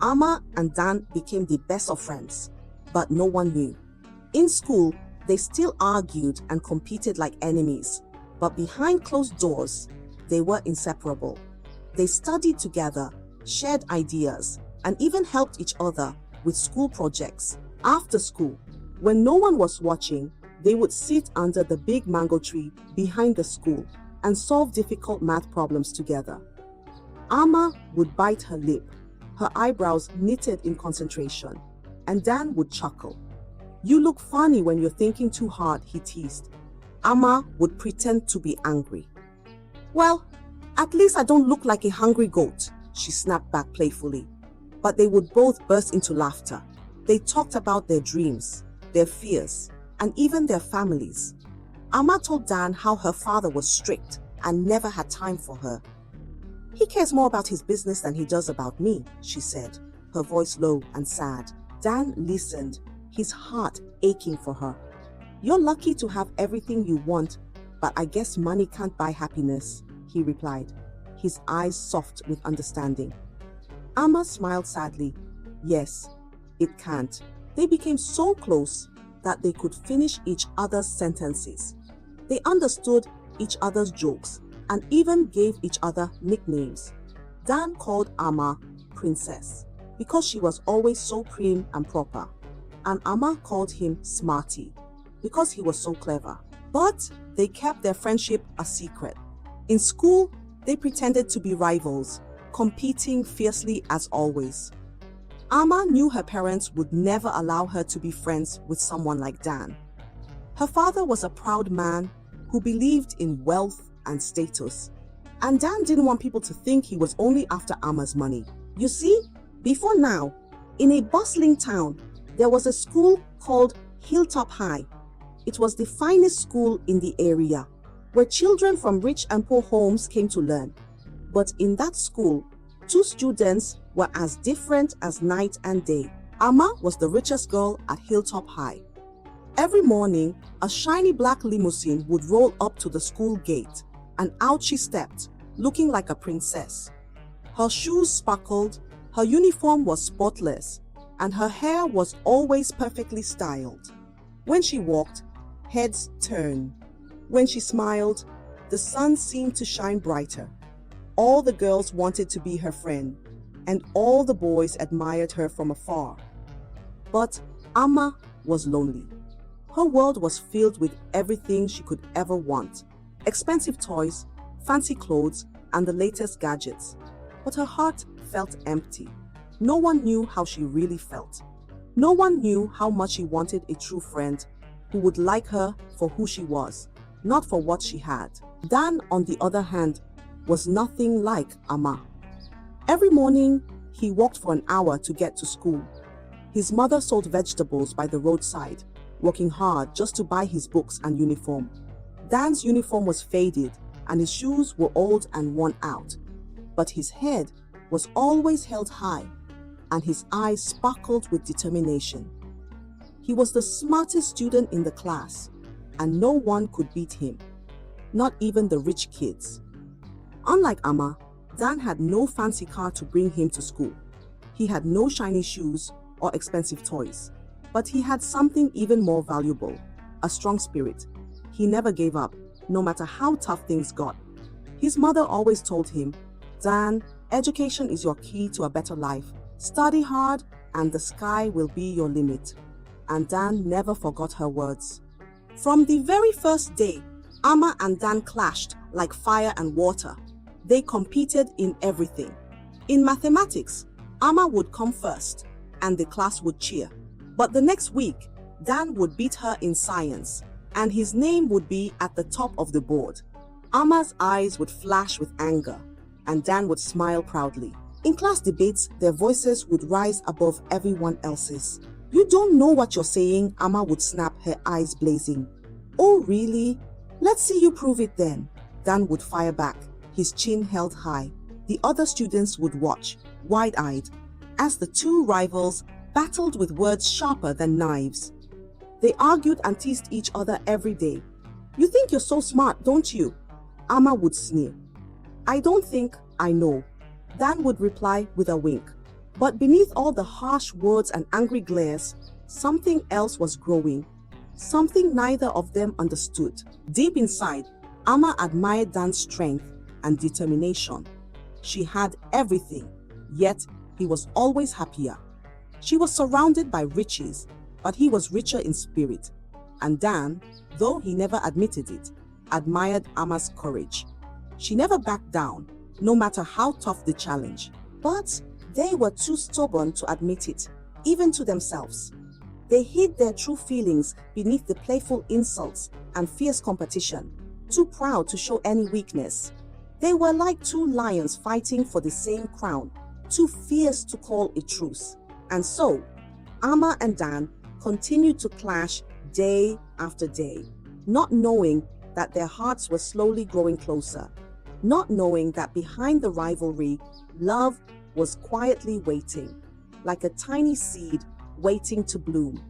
Amma and Dan became the best of friends, but no one knew. In school, they still argued and competed like enemies, but behind closed doors, they were inseparable. They studied together, shared ideas, and even helped each other with school projects. After school, when no one was watching, they would sit under the big mango tree behind the school and solve difficult math problems together. Amma would bite her lip, her eyebrows knitted in concentration, and Dan would chuckle. "You look funny when you're thinking too hard," he teased. Amma would pretend to be angry. "Well, at least I don't look like a hungry goat," she snapped back playfully. But they would both burst into laughter. They talked about their dreams, their fears, and even their families. Amma told Dan how her father was strict and never had time for her. "He cares more about his business than he does about me," she said, her voice low and sad. Dan listened, his heart aching for her. "You're lucky to have everything you want, but I guess money can't buy happiness," he replied, his eyes soft with understanding. Amma smiled sadly. "Yes, it can't." They became so close that they could finish each other's sentences. They understood each other's jokes and even gave each other nicknames. Dan called Amma Princess because she was always so prim and proper, and Amma called him Smarty because he was so clever. But they kept their friendship a secret. In school, they pretended to be rivals, competing fiercely as always. Amma knew her parents would never allow her to be friends with someone like Dan. Her father was a proud man who believed in wealth and status, and Dan didn't want people to think he was only after Amma's money. You see, before now, in a bustling town, there was a school called Hilltop High. It was the finest school in the area, where children from rich and poor homes came to learn. But in that school, two students were as different as night and day. Amma was the richest girl at Hilltop High. Every morning, a shiny black limousine would roll up to the school gate, and out she stepped, looking like a princess. Her shoes sparkled, her uniform was spotless, and her hair was always perfectly styled. When she walked, heads turned. When she smiled, the sun seemed to shine brighter. All the girls wanted to be her friend, and all the boys admired her from afar. But Amma was lonely. Her world was filled with everything she could ever want: expensive toys, fancy clothes, and the latest gadgets. But her heart felt empty. No one knew how she really felt. No one knew how much she wanted a true friend who would like her for who she was, not for what she had. Dan, on the other hand, was nothing like Amma. Every morning, he walked for an hour to get to school. His mother sold vegetables by the roadside, working hard just to buy his books and uniform. Dan's uniform was faded, and his shoes were old and worn out. But his head was always held high, and his eyes sparkled with determination. He was the smartest student in the class, and no one could beat him, not even the rich kids. Unlike Amma, Dan had no fancy car to bring him to school. He had no shiny shoes or expensive toys. But he had something even more valuable: a strong spirit. He never gave up, no matter how tough things got. His mother always told him, "Dan, education is your key to a better life. Study hard and the sky will be your limit." And Dan never forgot her words. From the very first day, Amma and Dan clashed like fire and water. They competed in everything. In mathematics, Amma would come first, and the class would cheer. But the next week, Dan would beat her in science, and his name would be at the top of the board. Amma's eyes would flash with anger, and Dan would smile proudly. In class debates, their voices would rise above everyone else's. "You don't know what you're saying," Amma would snap, her eyes blazing. "Oh, really? Let's see you prove it then," Dan would fire back, his chin held high. The other students would watch, wide-eyed, as the two rivals battled with words sharper than knives. They argued and teased each other every day. "You think you're so smart, don't you?" Amma would sneer. "I don't think, I know," Dan would reply with a wink. But beneath all the harsh words and angry glares, something else was growing. Something neither of them understood. Deep inside, Amma admired Dan's strength and determination. She had everything, yet he was always happier. She was surrounded by riches, but he was richer in spirit. And Dan, though he never admitted it, admired Amma's courage. She never backed down, no matter how tough the challenge. But they were too stubborn to admit it, even to themselves. They hid their true feelings beneath the playful insults and fierce competition, too proud to show any weakness. They were like two lions fighting for the same crown, too fierce to call a truce. And so, Amma and Dan continued to clash day after day, not knowing that their hearts were slowly growing closer, not knowing that behind the rivalry, love was quietly waiting, like a tiny seed waiting to bloom.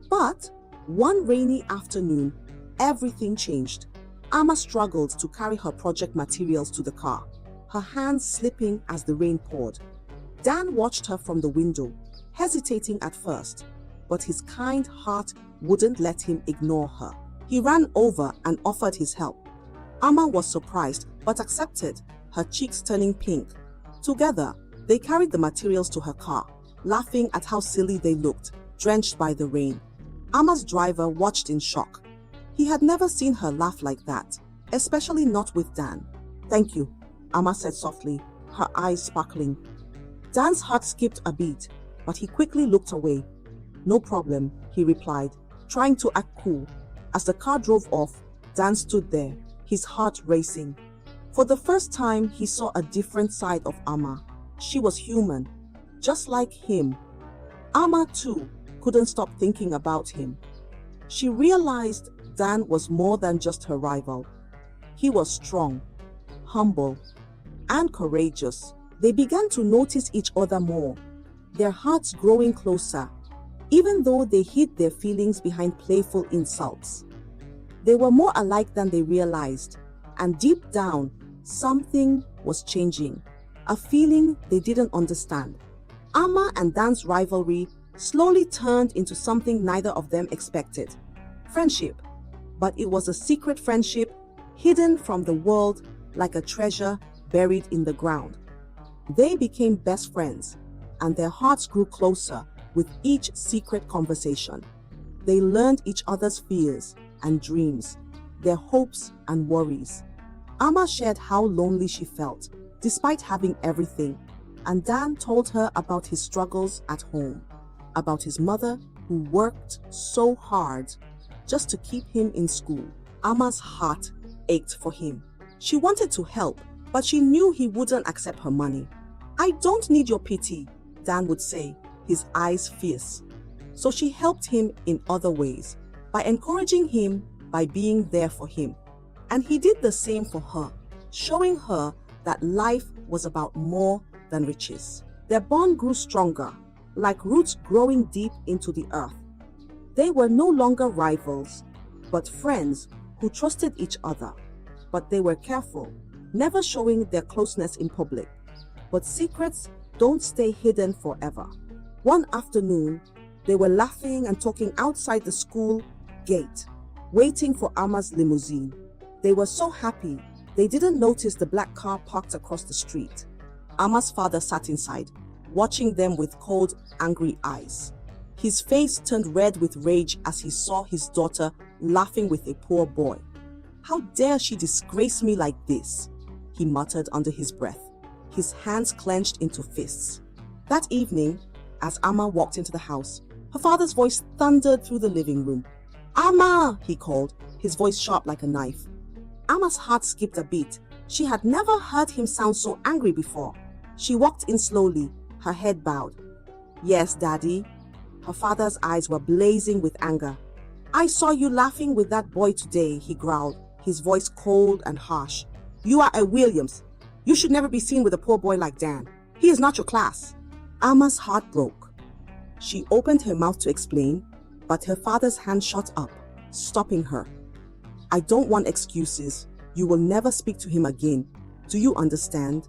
But one rainy afternoon, everything changed. Amma struggled to carry her project materials to the car, her hands slipping as the rain poured. Dan watched her from the window, hesitating at first, but his kind heart wouldn't let him ignore her. He ran over and offered his help. Amma was surprised but accepted, her cheeks turning pink. Together, they carried the materials to her car, laughing at how silly they looked, drenched by the rain. Amma's driver watched in shock. He had never seen her laugh like that, especially not with Dan. "Thank you," Amma said softly, her eyes sparkling. Dan's heart skipped a beat, but he quickly looked away. "No problem," he replied, trying to act cool. As the car drove off, Dan stood there, his heart racing. For the first time, he saw a different side of Amma. She was human, just like him. Amma, too, couldn't stop thinking about him. She realized Dan was more than just her rival. He was strong, humble, and courageous. They began to notice each other more, their hearts growing closer, even though they hid their feelings behind playful insults. They were more alike than they realized, and deep down, something was changing, a feeling they didn't understand. Amma and Dan's rivalry slowly turned into something neither of them expected. Friendship. But it was a secret friendship, hidden from the world like a treasure buried in the ground. They became best friends, and their hearts grew closer with each secret conversation. They learned each other's fears and dreams, their hopes and worries. Amma shared how lonely she felt, despite having everything, and Dan told her about his struggles at home, about his mother who worked so hard just to keep him in school. Amma's heart ached for him. She wanted to help, but she knew he wouldn't accept her money. "I don't need your pity," Dan would say, his eyes fierce. So she helped him in other ways, by encouraging him, by being there for him. And he did the same for her, showing her that life was about more than riches. Their bond grew stronger, like roots growing deep into the earth. They were no longer rivals, but friends who trusted each other. But they were careful, never showing their closeness in public. But secrets don't stay hidden forever. One afternoon, they were laughing and talking outside the school gate, waiting for Amma's limousine. They were so happy, they didn't notice the black car parked across the street. Amma's father sat inside, watching them with cold, angry eyes. His face turned red with rage as he saw his daughter laughing with a poor boy. "How dare she disgrace me like this?" he muttered under his breath, his hands clenched into fists. That evening, as Amma walked into the house, her father's voice thundered through the living room. "Amma!" he called, his voice sharp like a knife. Amma's heart skipped a beat. She had never heard him sound so angry before. She walked in slowly, her head bowed. "Yes, Daddy." Her father's eyes were blazing with anger. "I saw you laughing with that boy today," he growled, his voice cold and harsh. "You are a Williams. You should never be seen with a poor boy like Dan. He is not your class." Amma's heart broke. She opened her mouth to explain, but her father's hand shot up, stopping her. "I don't want excuses. You will never speak to him again. Do you understand?"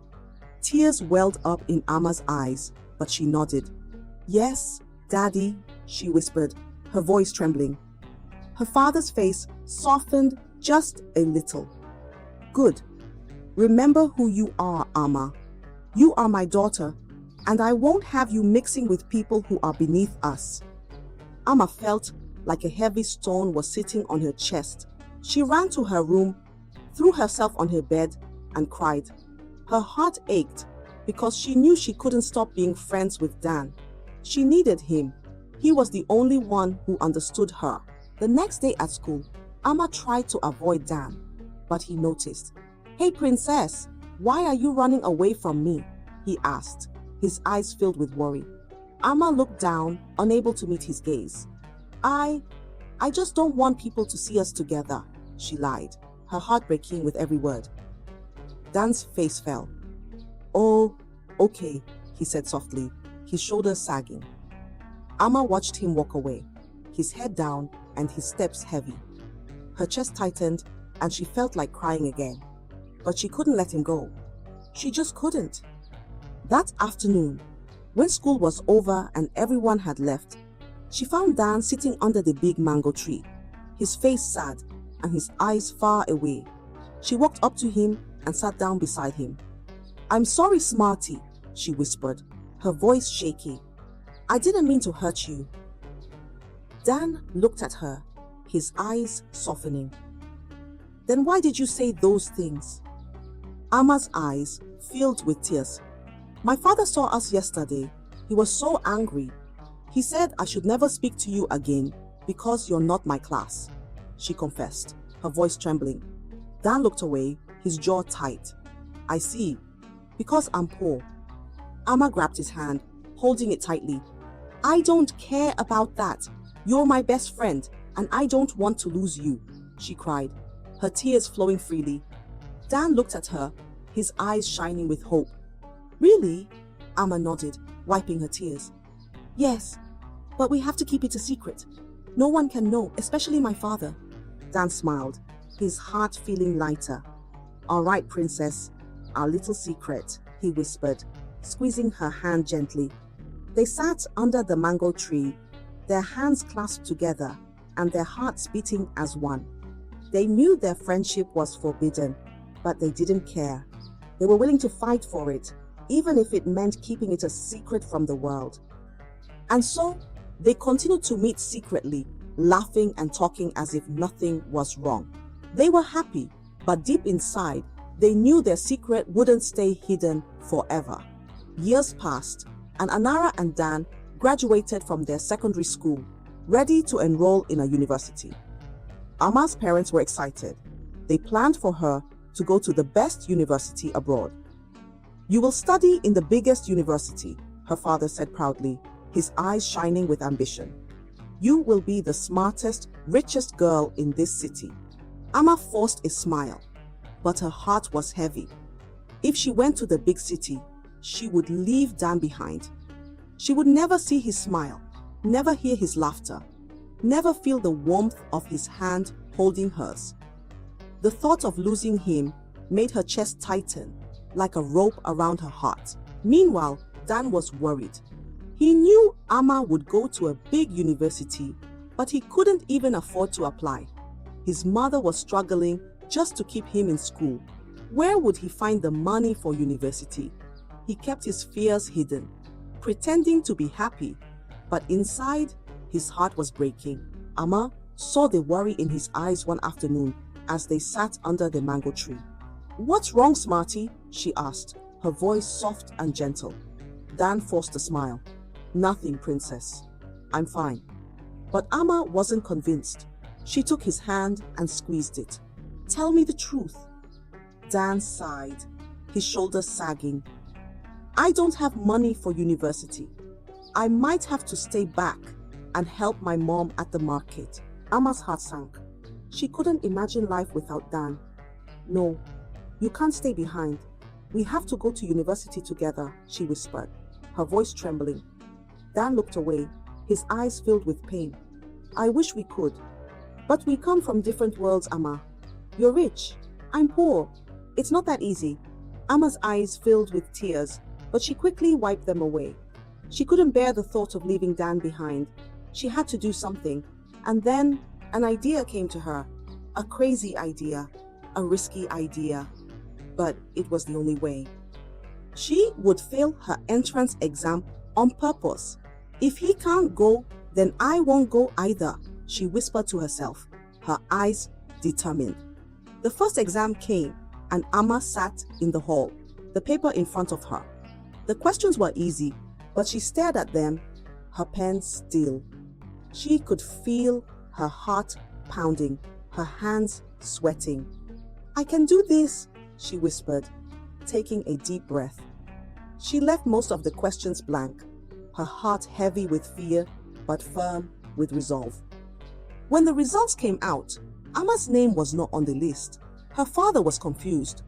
Tears welled up in Amma's eyes, but she nodded. Yes, Daddy, she whispered, her voice trembling. Her father's face softened just a little. Good. Remember who you are, Amma. You are my daughter, and I won't have you mixing with people who are beneath us. Amma felt like a heavy stone was sitting on her chest. She ran to her room, threw herself on her bed, and cried. Her heart ached because she knew she couldn't stop being friends with Dan. She needed him. He was the only one who understood her. The next day at school, Amma tried to avoid Dan, but he noticed. Hey, princess, why are you running away from me? He asked, his eyes filled with worry. Amma looked down, unable to meet his gaze. I just don't want people to see us together, she lied, her heart breaking with every word. Dan's face fell. Oh, okay, he said softly, his shoulders sagging. Amma watched him walk away, his head down and his steps heavy. Her chest tightened and she felt like crying again. But she couldn't let him go. She just couldn't. That afternoon, when school was over and everyone had left, she found Dan sitting under the big mango tree, his face sad and his eyes far away. She walked up to him and sat down beside him. I'm sorry, Smarty, she whispered, her voice shaky. I didn't mean to hurt you. Dan looked at her, his eyes softening. Then why did you say those things? Amma's eyes filled with tears. My father saw us yesterday. He was so angry. He said I should never speak to you again because you're not my class, she confessed, her voice trembling. Dan looked away, his jaw tight. I see. Because I'm poor. Amma grabbed his hand, holding it tightly. I don't care about that. You're my best friend, and I don't want to lose you, she cried, her tears flowing freely. Dan looked at her, his eyes shining with hope. Really? Amma nodded, wiping her tears. Yes, but we have to keep it a secret. No one can know, especially my father. Dan smiled, his heart feeling lighter. All right, princess, our little secret, he whispered, squeezing her hand gently. They sat under the mango tree, their hands clasped together and their hearts beating as one. They knew their friendship was forbidden, but they didn't care. They were willing to fight for it, even if it meant keeping it a secret from the world. And so, they continued to meet secretly, laughing and talking as if nothing was wrong. They were happy, but deep inside, they knew their secret wouldn't stay hidden forever. Years passed, and Anara and Dan graduated from their secondary school, ready to enroll in a university. Amma's parents were excited. They planned for her to go to the best university abroad. You will study in the biggest university, her father said proudly, his eyes shining with ambition. You will be the smartest, richest girl in this city. Amma forced a smile, but her heart was heavy. If she went to the big city, she would leave Dan behind. She would never see his smile, never hear his laughter, never feel the warmth of his hand holding hers. The thought of losing him made her chest tighten, like a rope around her heart. Meanwhile, Dan was worried. He knew Amma would go to a big university, but he couldn't even afford to apply. His mother was struggling just to keep him in school. Where would he find the money for university? He kept his fears hidden, pretending to be happy, but inside, his heart was breaking. Amma saw the worry in his eyes one afternoon as they sat under the mango tree. What's wrong, Smarty? She asked, her voice soft and gentle. Dan forced a smile. Nothing, princess. I'm fine. But Amma wasn't convinced. She took his hand and squeezed it. Tell me the truth. Dan sighed, his shoulders sagging. I don't have money for university. I might have to stay back and help my mom at the market. Amma's heart sank. She couldn't imagine life without Dan. No, you can't stay behind. We have to go to university together, she whispered, her voice trembling. Dan looked away, his eyes filled with pain. I wish we could. But we come from different worlds, Amma. You're rich. I'm poor. It's not that easy. Amma's eyes filled with tears, but she quickly wiped them away. She couldn't bear the thought of leaving Dan behind. She had to do something. And then an idea came to her. A crazy idea, a risky idea. But it was the only way. She would fail her entrance exam on purpose. If he can't go, then I won't go either, she whispered to herself, her eyes determined. The first exam came, and Amma sat in the hall, the paper in front of her. The questions were easy, but she stared at them, her pen still. She could feel her heart pounding, her hands sweating. I can do this, she whispered, taking a deep breath. She left most of the questions blank, her heart heavy with fear, but firm with resolve. When the results came out, Amma's name was not on the list. Her father was confused.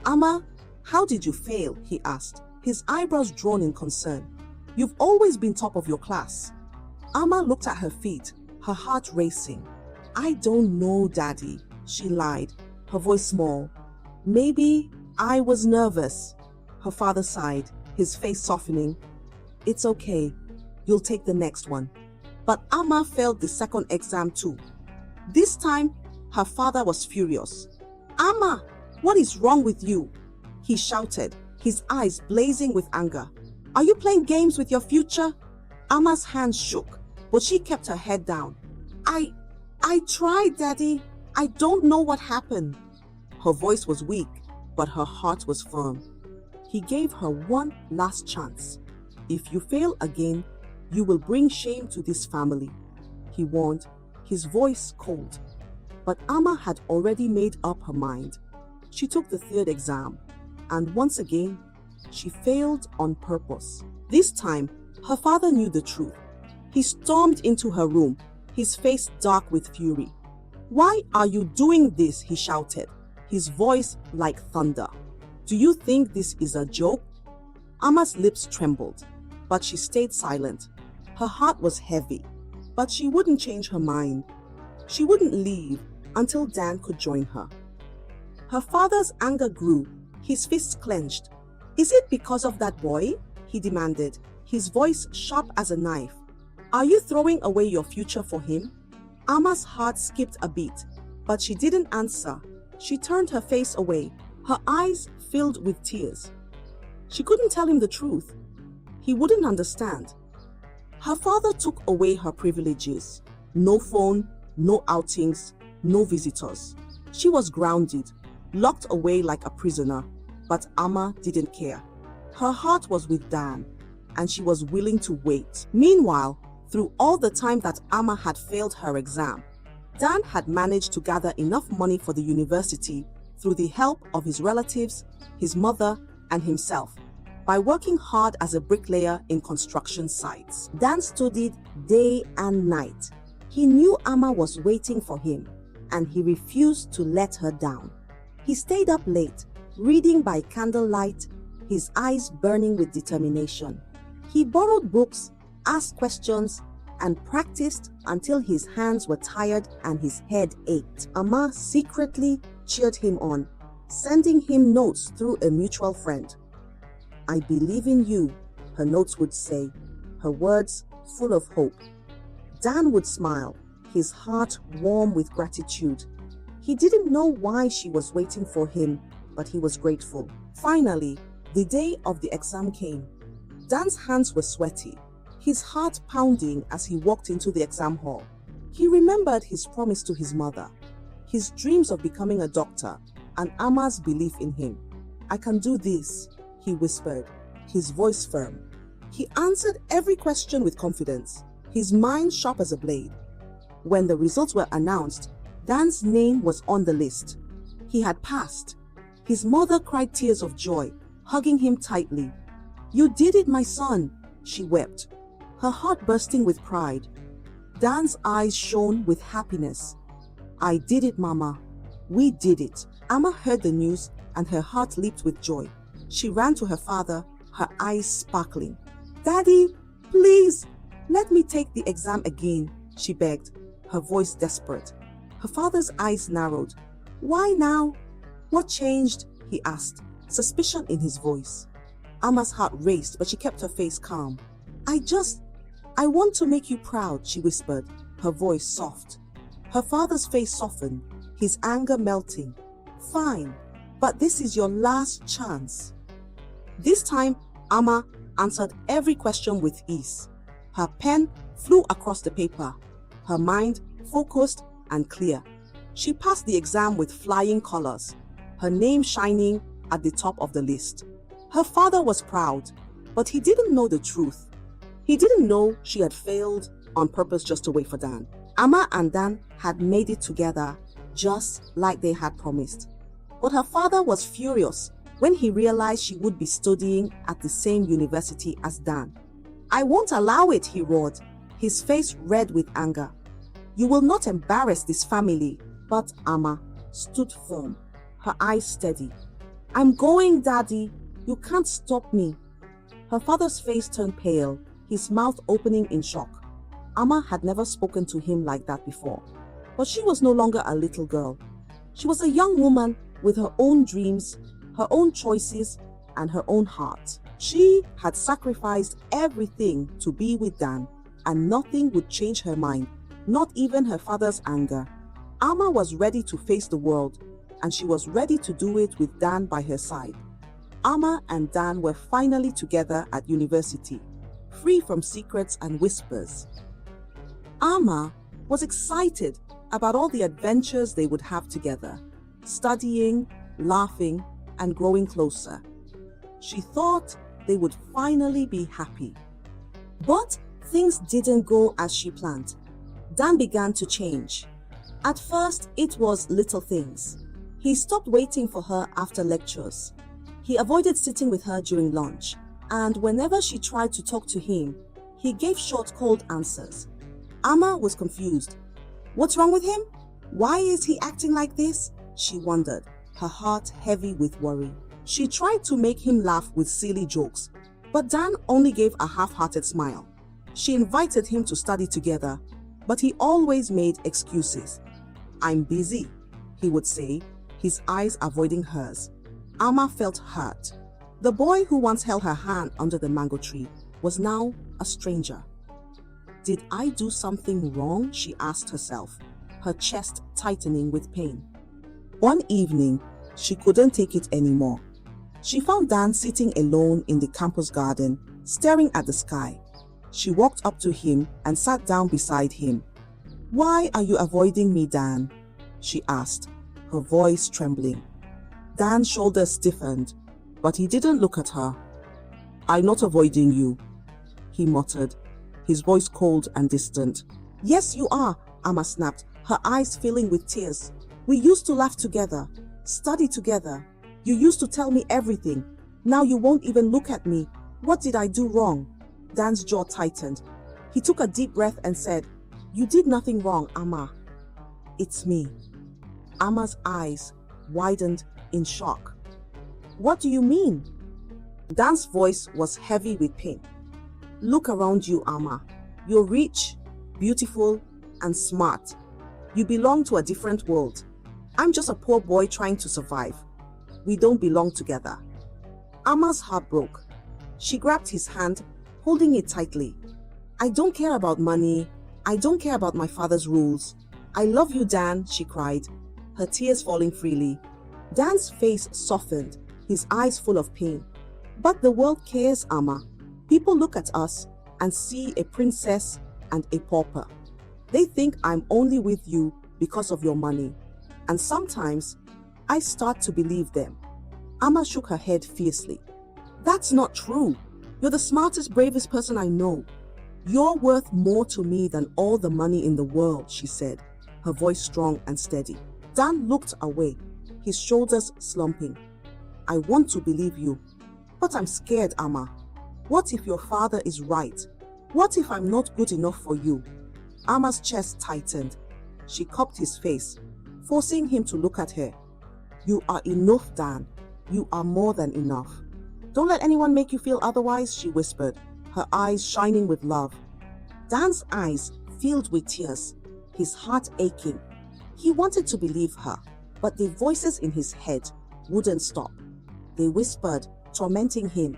Amma, how did you fail? He asked, his eyebrows drawn in concern. You've always been top of your class. Amma looked at her feet, her heart racing. I don't know, Daddy, she lied, her voice small. Maybe I was nervous. Her father sighed, his face softening. It's okay, you'll take the next one. But Amma failed the second exam too. This time, her father was furious. Amma, what is wrong with you? He shouted, his eyes blazing with anger. Are you playing games with your future? Amma's hands shook, but she kept her head down. I tried, Daddy. I don't know what happened. Her voice was weak, but her heart was firm. He gave her one last chance. If you fail again, you will bring shame to this family, he warned, his voice cold. But Amma had already made up her mind. She took the third exam, and once again, she failed on purpose. This time, her father knew the truth. He stormed into her room, his face dark with fury. Why are you doing this? He shouted, his voice like thunder. Do you think this is a joke? Amma's lips trembled, but she stayed silent. Her heart was heavy, but she wouldn't change her mind. She wouldn't leave until Dan could join her. Her father's anger grew, his fists clenched. Is it because of that boy? He demanded, his voice sharp as a knife. Are you throwing away your future for him? Amma's heart skipped a beat, but she didn't answer. She turned her face away, her eyes filled with tears. She couldn't tell him the truth. He wouldn't understand. Her father took away her privileges. No phone, no outings, no visitors. She was grounded, locked away like a prisoner, but Amma didn't care. Her heart was with Dan, and she was willing to wait. Meanwhile, through all the time that Amma had failed her exam, Dan had managed to gather enough money for the university through the help of his relatives, his mother, and himself, by working hard as a bricklayer in construction sites. Dan studied day and night. He knew Amma was waiting for him, and he refused to let her down. He stayed up late, reading by candlelight, his eyes burning with determination. He borrowed books, asked questions, and practiced until his hands were tired and his head ached. Amma secretly cheered him on, sending him notes through a mutual friend. I believe in you, her notes would say, her words full of hope. Dan would smile, his heart warm with gratitude. He didn't know why she was waiting for him, but he was grateful. Finally, the day of the exam came. Dan's hands were sweaty, his heart pounding as he walked into the exam hall. He remembered his promise to his mother, his dreams of becoming a doctor, and Amma's belief in him. I can do this, he whispered, his voice firm. He answered every question with confidence, his mind sharp as a blade. When the results were announced, Dan's name was on the list. He had passed. His mother cried tears of joy, hugging him tightly. You did it, my son, she wept, her heart bursting with pride. Dan's eyes shone with happiness. I did it, Mama. We did it. Amma heard the news and her heart leaped with joy. She ran to her father, her eyes sparkling. Daddy, please, let me take the exam again, she begged, her voice desperate. Her father's eyes narrowed. Why now? What changed? He asked, suspicion in his voice. Amma's heart raced, but she kept her face calm. I want to make you proud, she whispered, her voice soft. Her father's face softened, his anger melting. Fine, but this is your last chance. This time, Amma answered every question with ease. Her pen flew across the paper, her mind focused and clear. She passed the exam with flying colors, her name shining at the top of the list. Her father was proud, but he didn't know the truth. He didn't know she had failed on purpose just to wait for Dan. Amma and Dan had made it together just like they had promised. But her father was furious when he realized she would be studying at the same university as Dan. I won't allow it, he roared, his face red with anger. You will not embarrass this family. But Amma stood firm, her eyes steady. I'm going, Daddy. You can't stop me. Her father's face turned pale, his mouth opening in shock. Amma had never spoken to him like that before. But she was no longer a little girl. She was a young woman with her own dreams, her own choices, and her own heart. She had sacrificed everything to be with Dan, and nothing would change her mind, not even her father's anger. Amma was ready to face the world, and she was ready to do it with Dan by her side. Amma and Dan were finally together at university, free from secrets and whispers. Amma was excited about all the adventures they would have together, studying, laughing, and growing closer. She thought they would finally be happy. But things didn't go as she planned. Dan began to change. At first, it was little things. He stopped waiting for her after lectures. He avoided sitting with her during lunch, and whenever she tried to talk to him, he gave short, cold answers. Amma was confused. What's wrong with him? Why is he acting like this? She wondered, her heart heavy with worry. She tried to make him laugh with silly jokes, but Dan only gave a half-hearted smile. She invited him to study together, but he always made excuses. I'm busy, he would say, his eyes avoiding hers. Amma felt hurt. The boy who once held her hand under the mango tree was now a stranger. Did I do something wrong? She asked herself, her chest tightening with pain. One evening, she couldn't take it anymore. She found Dan sitting alone in the campus garden, staring at the sky. She walked up to him and sat down beside him. Why are you avoiding me, Dan? She asked, her voice trembling. Dan's shoulders stiffened, but he didn't look at her. I'm not avoiding you, he muttered, his voice cold and distant. Yes, you are, Amma snapped, her eyes filling with tears. We used to laugh together, study together. You used to tell me everything. Now you won't even look at me. What did I do wrong? Dan's jaw tightened. He took a deep breath and said, You did nothing wrong, Amma. It's me. Amma's eyes widened in shock. What do you mean? Dan's voice was heavy with pain. Look around you, Amma. You're rich, beautiful, and smart. You belong to a different world. I'm just a poor boy trying to survive. We don't belong together. Amma's heart broke. She grabbed his hand, holding it tightly. I don't care about money. I don't care about my father's rules. I love you, Dan, she cried, her tears falling freely. Dan's face softened, his eyes full of pain. But the world cares, Amma. People look at us and see a princess and a pauper. They think I'm only with you because of your money. And sometimes I start to believe them. Amma shook her head fiercely. That's not true. You're the smartest, bravest person I know. You're worth more to me than all the money in the world, she said, her voice strong and steady. Dan looked away, his shoulders slumping. I want to believe you, but I'm scared, Amma. What if your father is right? What if I'm not good enough for you? Amma's chest tightened. She cupped his face, forcing him to look at her. You are enough, Dan. You are more than enough. Don't let anyone make you feel otherwise, she whispered, her eyes shining with love. Dan's eyes filled with tears, his heart aching. He wanted to believe her, but the voices in his head wouldn't stop. They whispered, tormenting him.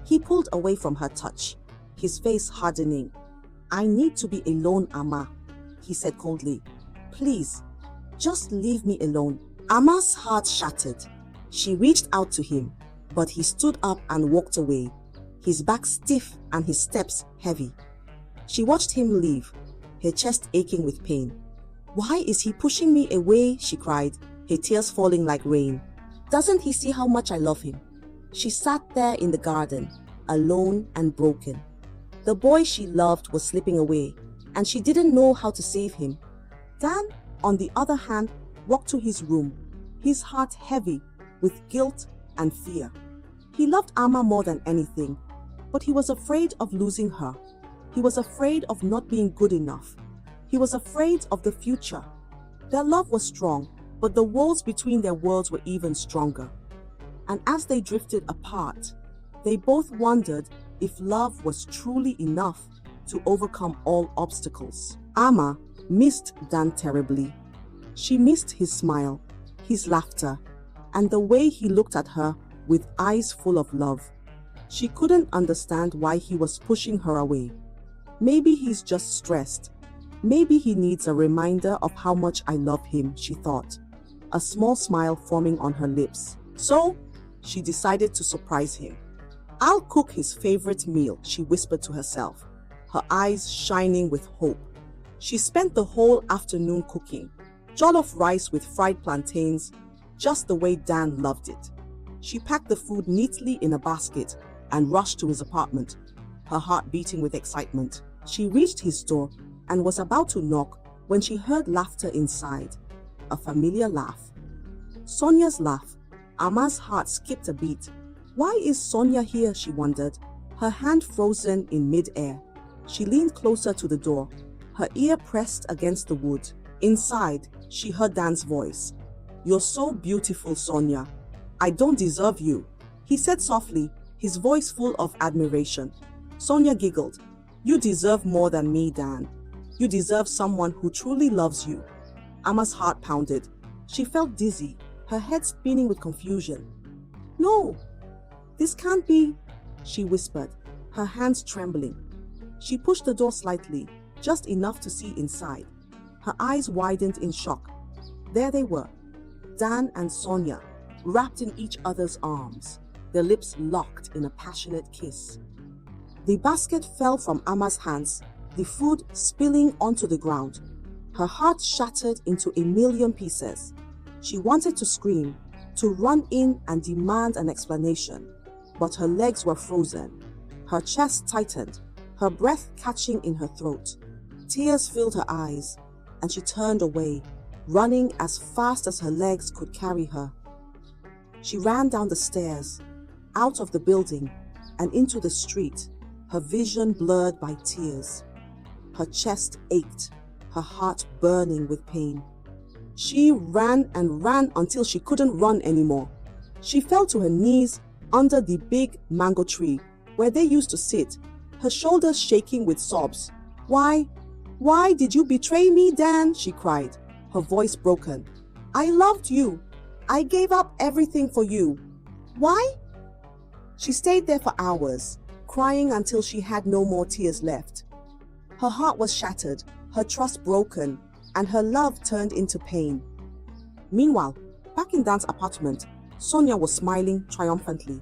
He pulled away from her touch, his face hardening. "I need to be alone, Amma," he said coldly. "Please, just leave me alone." Amma's heart shattered. She reached out to him, but he stood up and walked away, his back stiff and his steps heavy. She watched him leave, her chest aching with pain. "Why is he pushing me away?" she cried, her tears falling like rain. "Doesn't he see how much I love him?" She sat there in the garden, alone and broken. The boy she loved was slipping away, and she didn't know how to save him. Dan, on the other hand, walked to his room, his heart heavy with guilt and fear. He loved Amma more than anything, but he was afraid of losing her. He was afraid of not being good enough. He was afraid of the future. Their love was strong, but the walls between their worlds were even stronger. And as they drifted apart, they both wondered if love was truly enough to overcome all obstacles. Amma missed Dan terribly. She missed his smile, his laughter, and the way he looked at her with eyes full of love. She couldn't understand why he was pushing her away. Maybe he's just stressed. Maybe he needs a reminder of how much I love him, she thought, a small smile forming on her lips. So, she decided to surprise him. "I'll cook his favorite meal," she whispered to herself, her eyes shining with hope. She spent the whole afternoon cooking, jollof rice with fried plantains, just the way Dan loved it. She packed the food neatly in a basket and rushed to his apartment, her heart beating with excitement. She reached his door and was about to knock when she heard laughter inside, a familiar laugh. Sonia's laugh. Amma's heart skipped a beat. Why is Sonia here, she wondered, her hand frozen in mid-air. She leaned closer to the door, her ear pressed against the wood. Inside, she heard Dan's voice. "You're so beautiful, Sonia. I don't deserve you," he said softly, his voice full of admiration. Sonia giggled. "You deserve more than me, Dan. You deserve someone who truly loves you." Amma's heart pounded. She felt dizzy, her head spinning with confusion. "No, this can't be," she whispered, her hands trembling. She pushed the door slightly, just enough to see inside. Her eyes widened in shock. There they were, Dan and Sonia, wrapped in each other's arms, their lips locked in a passionate kiss. The basket fell from Amma's hands, the food spilling onto the ground. Her heart shattered into a million pieces. She wanted to scream, to run in and demand an explanation, but her legs were frozen. Her chest tightened, her breath catching in her throat. Tears filled her eyes, and she turned away, running as fast as her legs could carry her. She ran down the stairs, out of the building, and into the street, her vision blurred by tears. Her chest ached, her heart burning with pain. She ran and ran until she couldn't run anymore. She fell to her knees under the big mango tree where they used to sit, her shoulders shaking with sobs. Why did you betray me, Dan?" she cried, her voice broken. "I loved you. I gave up everything for you. Why?" She stayed there for hours, crying until she had no more tears left. Her heart was shattered, her trust broken, and her love turned into pain. Meanwhile, back in Dan's apartment, Sonia was smiling triumphantly.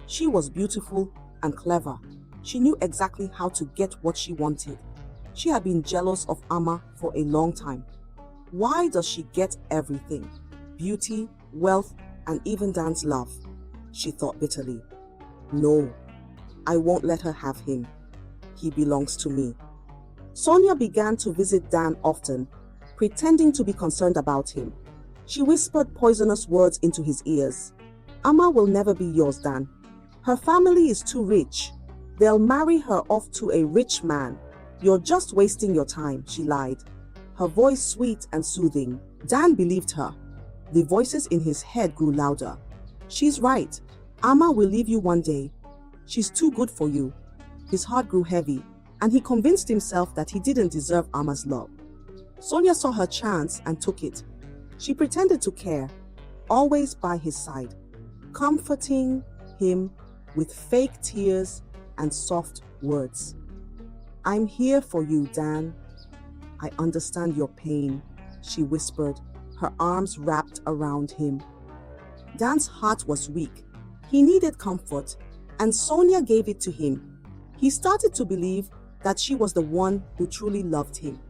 She was beautiful and clever. She knew exactly how to get what she wanted. She had been jealous of Amma for a long time. Why does she get everything? Beauty, wealth, and even Dan's love, she thought bitterly. No, I won't let her have him. He belongs to me. Sonia began to visit Dan often, pretending to be concerned about him. She whispered poisonous words into his ears. Amma will never be yours, Dan. Her family is too rich. They'll marry her off to a rich man. You're just wasting your time, she lied, her voice sweet and soothing. Dan believed her. The voices in his head grew louder. She's right. Amma will leave you one day. She's too good for you. His heart grew heavy, and he convinced himself that he didn't deserve Amma's love. Sonia saw her chance and took it. She pretended to care, always by his side, comforting him with fake tears and soft words. I'm here for you, Dan. I understand your pain, she whispered, her arms wrapped around him. Dan's heart was weak. He needed comfort, and Sonia gave it to him. He started to believe that she was the one who truly loved him.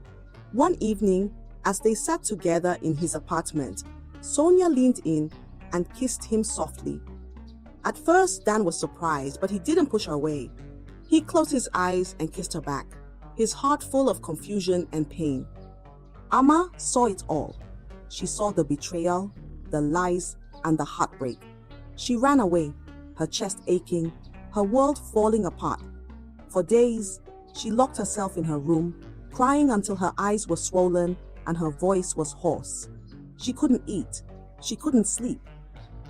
One evening, as they sat together in his apartment, Sonia leaned in and kissed him softly. At first, Dan was surprised, but he didn't push her away. He closed his eyes and kissed her back, his heart full of confusion and pain. Amma saw it all. She saw the betrayal, the lies, and the heartbreak. She ran away, her chest aching, her world falling apart. For days, she locked herself in her room, crying until her eyes were swollen and her voice was hoarse. She couldn't eat. She couldn't sleep.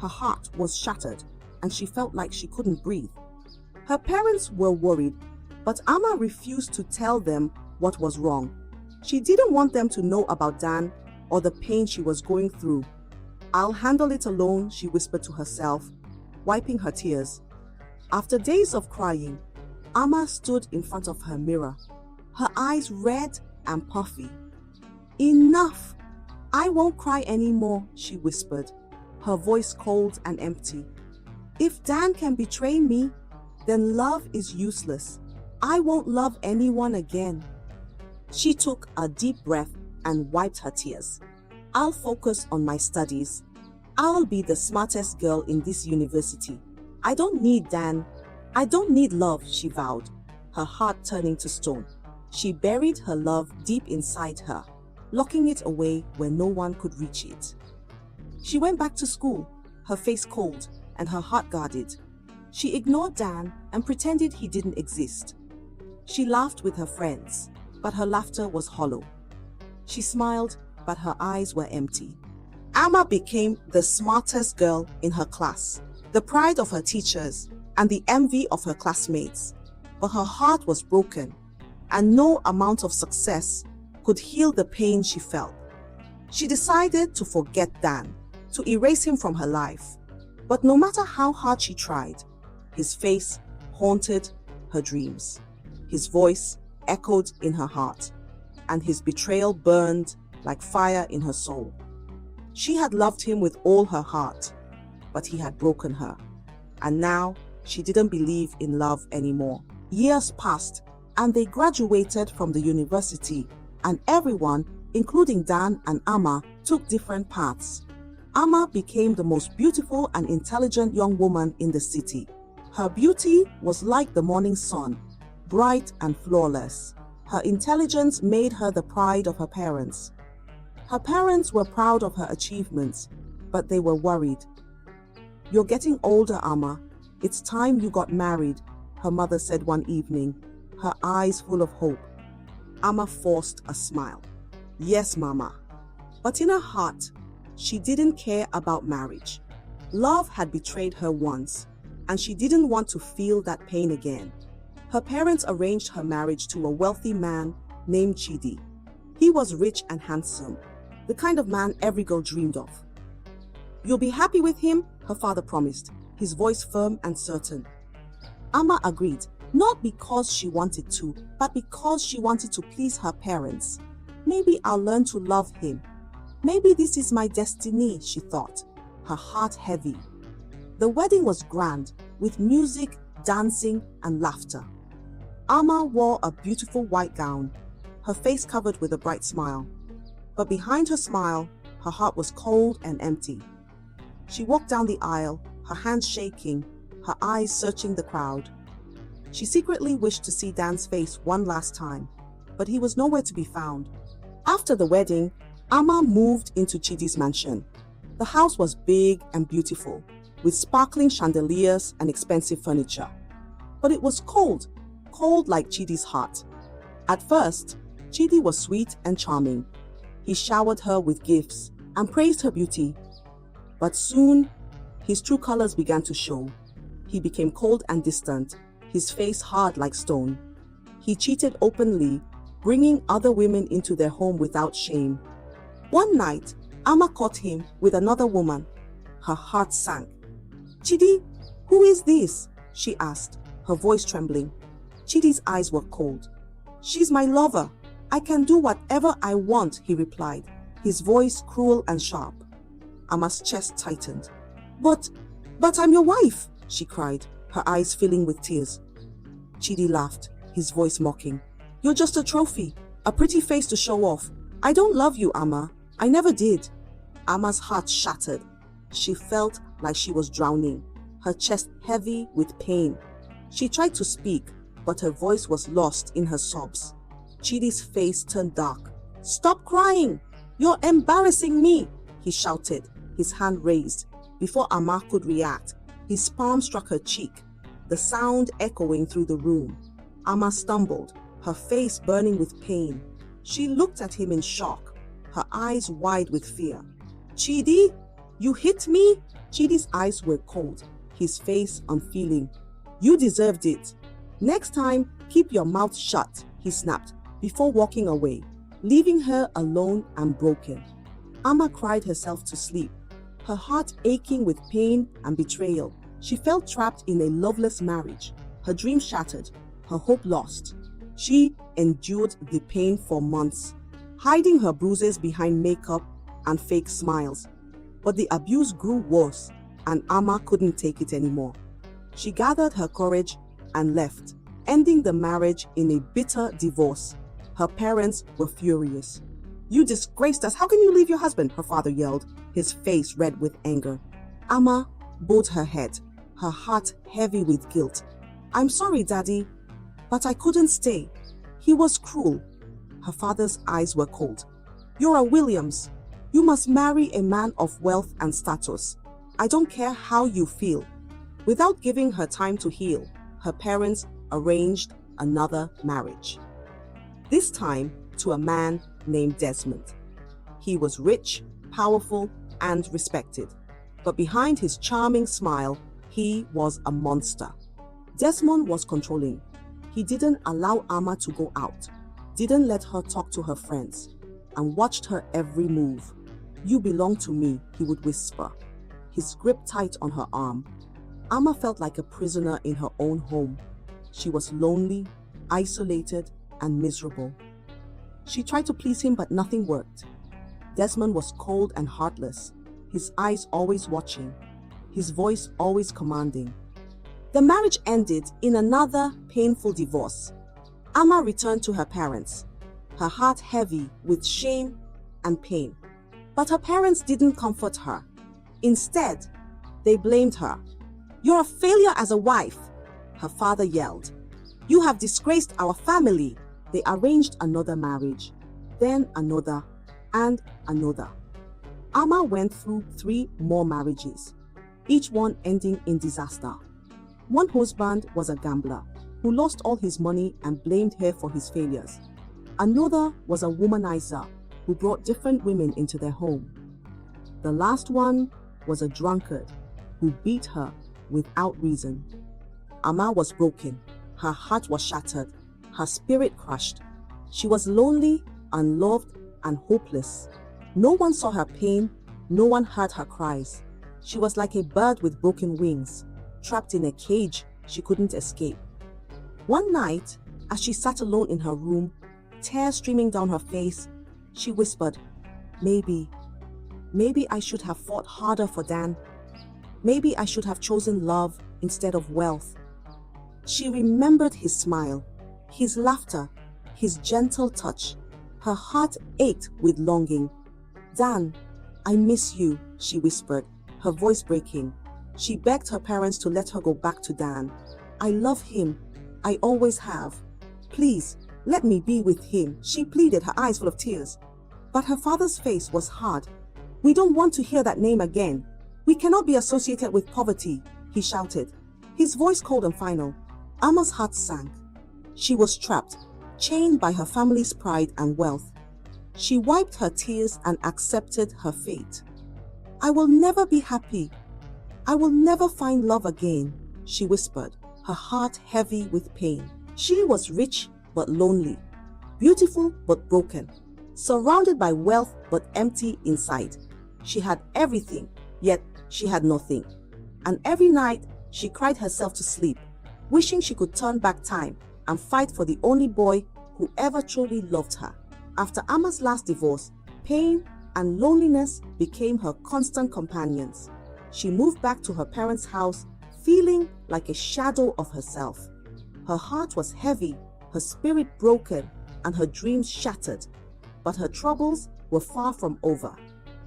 Her heart was shattered, and she felt like she couldn't breathe. Her parents were worried, but Amma refused to tell them what was wrong. She didn't want them to know about Dan or the pain she was going through. I'll handle it alone, she whispered to herself, wiping her tears. After days of crying, Amma stood in front of her mirror, her eyes red and puffy. Enough! I won't cry anymore, she whispered, her voice cold and empty. If Dan can betray me, then love is useless. I won't love anyone again. She took a deep breath and wiped her tears. I'll focus on my studies. I'll be the smartest girl in this university. I don't need Dan. I don't need love, she vowed, her heart turning to stone. She buried her love deep inside her, locking it away where no one could reach it. She went back to school, her face cold and her heart guarded. She ignored Dan and pretended he didn't exist. She laughed with her friends, but her laughter was hollow. She smiled, but her eyes were empty. Amma became the smartest girl in her class, the pride of her teachers, and the envy of her classmates. But her heart was broken, and no amount of success could heal the pain she felt. She decided to forget Dan, to erase him from her life. But no matter how hard she tried, his face haunted her dreams. His voice echoed in her heart, and his betrayal burned like fire in her soul. She had loved him with all her heart, but he had broken her. And now, she didn't believe in love anymore. Years passed, and they graduated from the university, and everyone, including Dan and Amma, took different paths. Amma became the most beautiful and intelligent young woman in the city. Her beauty was like the morning sun, bright and flawless. Her intelligence made her the pride of her parents. Her parents were proud of her achievements, but they were worried. "You're getting older, Amma. It's time you got married," her mother said one evening, her eyes full of hope. Amma forced a smile. "Yes, Mama." But in her heart, she didn't care about marriage. Love had betrayed her once, and she didn't want to feel that pain again. Her parents arranged her marriage to a wealthy man named Chidi. He was rich and handsome, the kind of man every girl dreamed of. "You'll be happy with him," her father promised, his voice firm and certain. Amma agreed, not because she wanted to, but because she wanted to please her parents. "Maybe I'll learn to love him. Maybe this is my destiny," she thought, her heart heavy. The wedding was grand, with music, dancing, and laughter. Amma wore a beautiful white gown, her face covered with a bright smile. But behind her smile, her heart was cold and empty. She walked down the aisle, her hands shaking, her eyes searching the crowd. She secretly wished to see Dan's face one last time, but he was nowhere to be found. After the wedding, Amma moved into Chidi's mansion. The house was big and beautiful, with sparkling chandeliers and expensive furniture. But it was cold like Chidi's heart. At first, Chidi was sweet and charming. He showered her with gifts and praised her beauty. But soon, his true colors began to show. He became cold and distant, his face hard like stone. He cheated openly, bringing other women into their home without shame. One night, Amma caught him with another woman. Her heart sank. "Chidi, who is this?" she asked, her voice trembling. Chidi's eyes were cold. She's my lover. I can do whatever I want, he replied, his voice cruel and sharp. Amma's chest tightened. But I'm your wife, she cried, her eyes filling with tears. Chidi laughed, his voice mocking. You're just a trophy, a pretty face to show off. I don't love you, Amma. I never did. Amma's heart shattered. She felt like she was drowning, her chest heavy with pain. She tried to speak, but her voice was lost in her sobs. Chidi's face turned dark. Stop crying! You're embarrassing me, he shouted, his hand raised. Before Amma could react, his palm struck her cheek, the sound echoing through the room. Amma stumbled, her face burning with pain. She looked at him in shock, her eyes wide with fear. Chidi, you hit me? Chidi's eyes were cold, his face unfeeling. You deserved it. Next time, keep your mouth shut, he snapped, before walking away, leaving her alone and broken. Amma cried herself to sleep, her heart aching with pain and betrayal. She felt trapped in a loveless marriage, her dreams shattered, her hope lost. She endured the pain for months, hiding her bruises behind makeup and fake smiles. But the abuse grew worse, and Amma couldn't take it anymore. She gathered her courage and left, ending the marriage in a bitter divorce. Her parents were furious. You disgraced us. How can you leave your husband? Her father yelled, his face red with anger. Amma bowed her head, her heart heavy with guilt. I'm sorry, Daddy, but I couldn't stay. He was cruel. Her father's eyes were cold. You're a Williams. You must marry a man of wealth and status. I don't care how you feel. Without giving her time to heal, her parents arranged another marriage. This time to a man named Desmond. He was rich, powerful, and respected. But behind his charming smile, he was a monster. Desmond was controlling. He didn't allow Amma to go out, didn't let her talk to her friends, and watched her every move. You belong to me, he would whisper, his grip tight on her arm. Amma felt like a prisoner in her own home. She was lonely, isolated, and miserable. She tried to please him, but nothing worked. Desmond was cold and heartless, his eyes always watching, his voice always commanding. The marriage ended in another painful divorce. Amma returned to her parents, her heart heavy with shame and pain. But her parents didn't comfort her. Instead, they blamed her. You're a failure as a wife, her father yelled. You have disgraced our family. They arranged another marriage, then another, and another. Amma went through 3 more marriages, each one ending in disaster. One husband was a gambler who lost all his money and blamed her for his failures. Another was a womanizer who brought different women into their home. The last one was a drunkard who beat her without reason. Amma was broken, her heart was shattered, her spirit crushed. She was lonely, unloved, and hopeless. No one saw her pain, no one heard her cries. She was like a bird with broken wings, trapped in a cage she couldn't escape. One night, as she sat alone in her room, tears streaming down her face, she whispered, Maybe I should have fought harder for Dan. Maybe I should have chosen love instead of wealth. She remembered his smile, his laughter, his gentle touch. Her heart ached with longing. Dan, I miss you, she whispered, her voice breaking. She begged her parents to let her go back to Dan. I love him. I always have. Please, let me be with him, she pleaded, her eyes full of tears. But her father's face was hard. We don't want to hear that name again. We cannot be associated with poverty, he shouted, his voice cold and final. Amma's heart sank. She was trapped, chained by her family's pride and wealth. She wiped her tears and accepted her fate. I will never be happy. I will never find love again, she whispered, her heart heavy with pain. She was rich but lonely, beautiful but broken, surrounded by wealth but empty inside. She had everything, yet she had nothing. And every night she cried herself to sleep, wishing she could turn back time and fight for the only boy who ever truly loved her. After Amma's last divorce, pain and loneliness became her constant companions. She moved back to her parents' house, feeling like a shadow of herself. Her heart was heavy, her spirit broken, and her dreams shattered. But her troubles were far from over.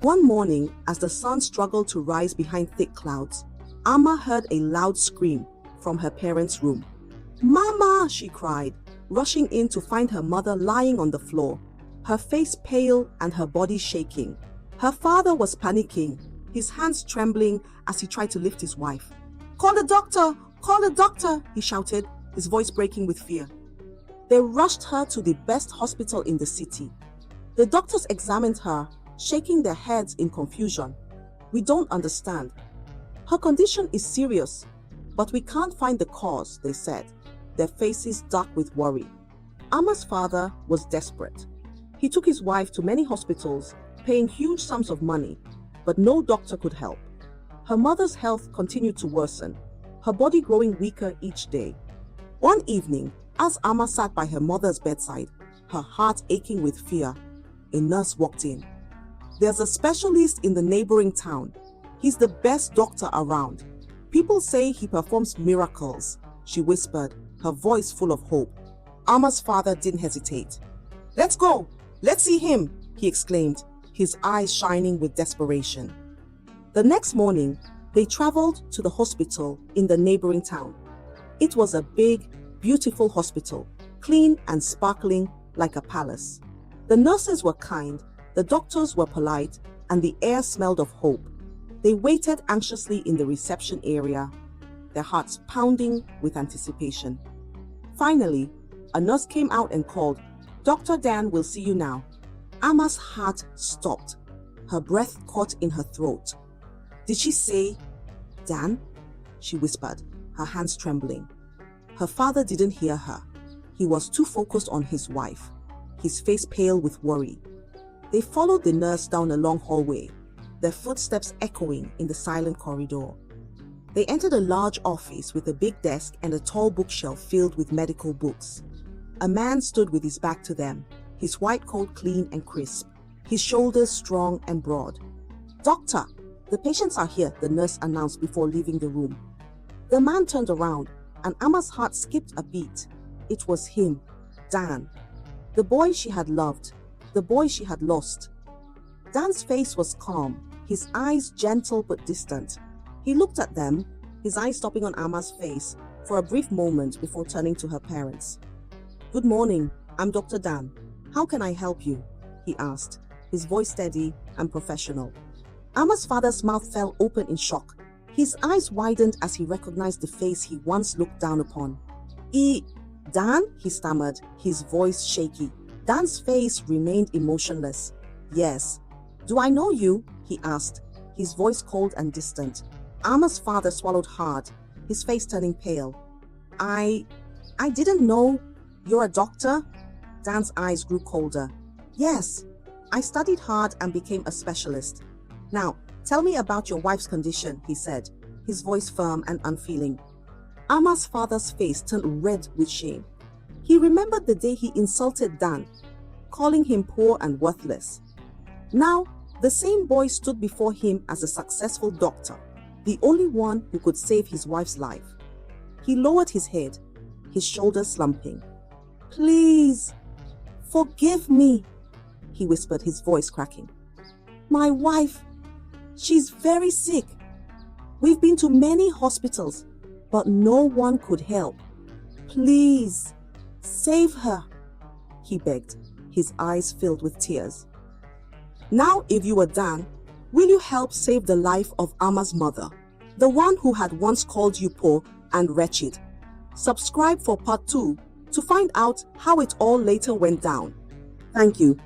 One morning, as the sun struggled to rise behind thick clouds, Amma heard a loud scream from her parents' room. "Mama!" she cried, rushing in to find her mother lying on the floor, her face pale and her body shaking. Her father was panicking, his hands trembling as he tried to lift his wife. "Call the doctor! Call the doctor!" he shouted, his voice breaking with fear. They rushed her to the best hospital in the city. The doctors examined her, shaking their heads in confusion. "We don't understand. Her condition is serious, but we can't find the cause," they said, their faces dark with worry. Amma's father was desperate. He took his wife to many hospitals, paying huge sums of money, but no doctor could help. Her mother's health continued to worsen, her body growing weaker each day. One evening, as Amma sat by her mother's bedside, her heart aching with fear, a nurse walked in. "There's a specialist in the neighboring town. He's the best doctor around. People say he performs miracles," she whispered, her voice full of hope. Amma's father didn't hesitate. "Let's go! Let's see him!" he exclaimed, his eyes shining with desperation. The next morning, they traveled to the hospital in the neighboring town. It was a big, beautiful hospital, clean and sparkling like a palace. The nurses were kind, the doctors were polite, and the air smelled of hope. They waited anxiously in the reception area, their hearts pounding with anticipation. Finally, a nurse came out and called, "Dr. Dan will see you now." Amma's heart stopped, her breath caught in her throat. "Did she say Dan?" she whispered, her hands trembling. Her father didn't hear her. He was too focused on his wife, his face pale with worry. They followed the nurse down a long hallway, their footsteps echoing in the silent corridor. They entered a large office with a big desk and a tall bookshelf filled with medical books. A man stood with his back to them, his white coat clean and crisp, his shoulders strong and broad. "Doctor, the patients are here," the nurse announced before leaving the room. The man turned around, and Amma's heart skipped a beat. It was him, Dan, the boy she had loved, the boy she had lost. Dan's face was calm, his eyes gentle but distant. He looked at them, his eyes stopping on Amma's face for a brief moment before turning to her parents. "Good morning, I'm Dr. Dan. How can I help you?" he asked, his voice steady and professional. Amma's father's mouth fell open in shock. His eyes widened as he recognized the face he once looked down upon. Dan?" he stammered, his voice shaky. Dan's face remained emotionless. "Yes." "Do I know you?" he asked, his voice cold and distant. Amma's father swallowed hard, his face turning pale. I didn't know. You're a doctor?" Dan's eyes grew colder. "Yes, I studied hard and became a specialist. Now, tell me about your wife's condition," he said, his voice firm and unfeeling. Amma's father's face turned red with shame. He remembered the day he insulted Dan, calling him poor and worthless. Now, the same boy stood before him as a successful doctor, the only one who could save his wife's life. He lowered his head, his shoulders slumping. "Please, forgive me," he whispered, his voice cracking. "My wife, she's very sick. We've been to many hospitals, but no one could help. Please, save her," he begged, his eyes filled with tears. Now, if you were Dan, will you help save the life of Amma's mother, the one who had once called you poor and wretched? Subscribe for part 2 to find out how it all later went down. Thank you.